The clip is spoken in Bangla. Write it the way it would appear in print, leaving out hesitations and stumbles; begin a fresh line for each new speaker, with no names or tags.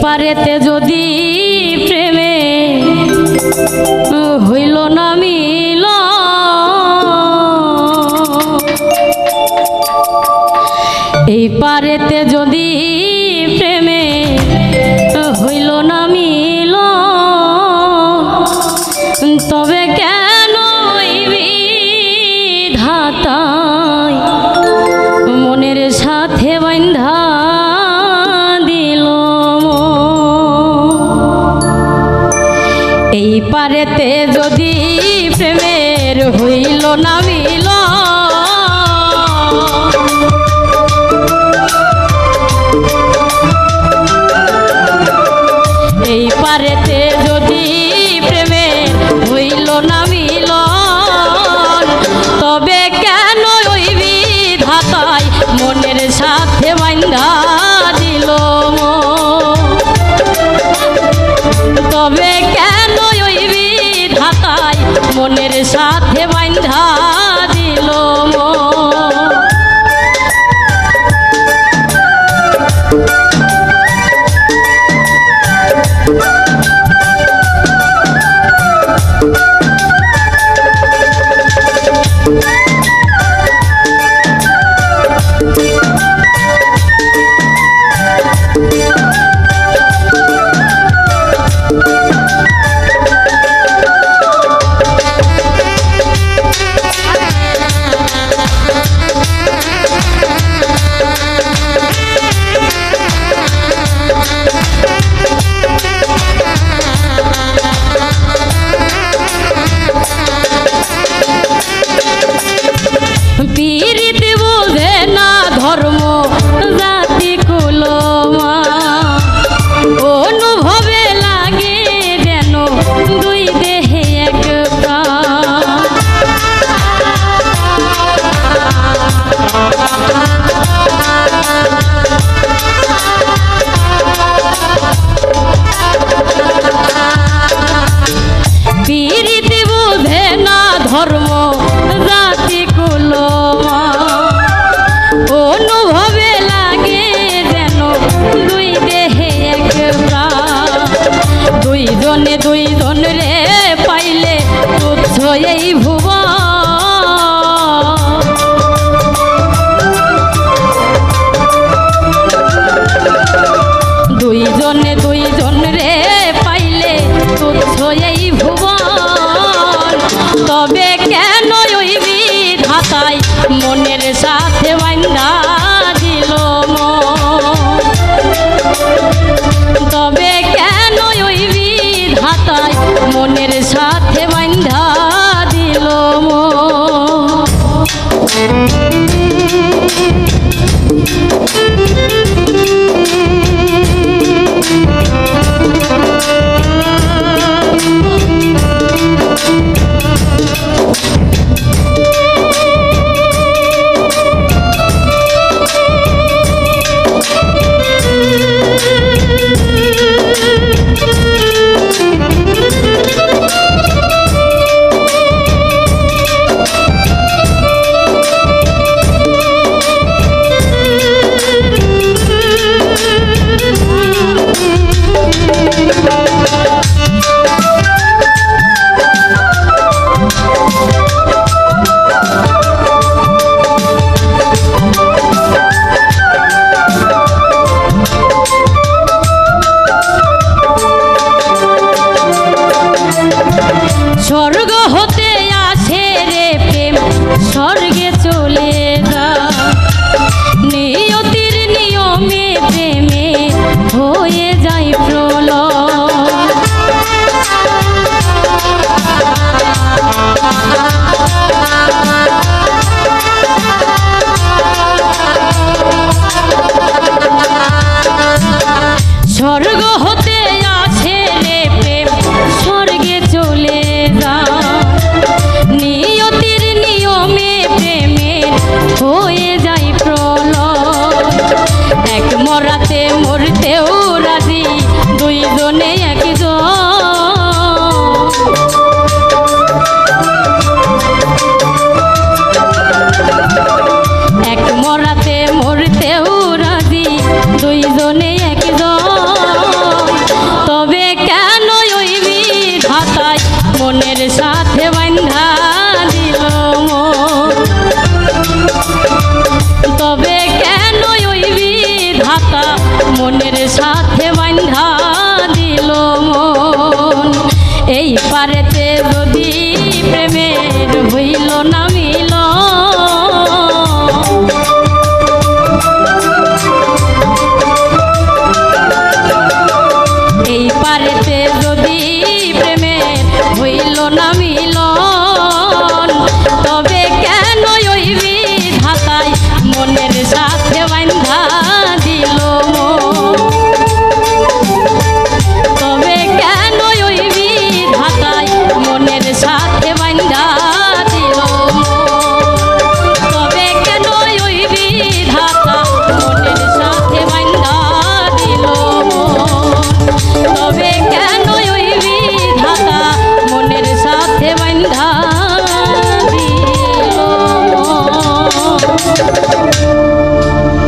পারেতে যদি প্রেমে হইল না মিল, এই পারেতে যদি প্রেমে হইল না মিল, তবে কেন বিধাতাই মনের সাথে বান্ধা দিল। এই পারেতে যদি প্রেমের হইল না মিল, এই পারেতে যদি প্রেমের হইল না মিল, তবে কেন ওই বিধাতাই মনের সাথে বান্ধা দিল। তবে কেন ওই বিধাতাই মনের সাথে বান্ধা দিল। পীড়িত বোঝে না ধর্ম জাতি কুলমা, অনুভবে লাগে যেন দুই দেহে এক প্রাণ। পীড়িত বোঝে না ধর্ম জাতি কুলমা, অনুভবে লাগে যেন দুই দেহে এক প্রাণ। দুইজনে দুইজন রে পাইলে তুচ্ছ এই ভুবন, দুইজনে দুইজন রে পাইলে তুচ্ছ এই ভুবন। তবে কেন ওই বিধাতাই মনের সাথে বান্ধা দিল। তবে কেন ওই বিধাতাই মনের সাথে বান্ধা দিল। স্বর্গ হতে আসে রে প্রেম, স্বর্গে চলে যা। নিয়তির নিয়মে প্রেমে হয়ে যায় প্রলয়। স্বর্গ হতে আসে রে প্রেম, স্বর্গে চলে যা। নিয়তির নিয়মে প্রেমের হয়ে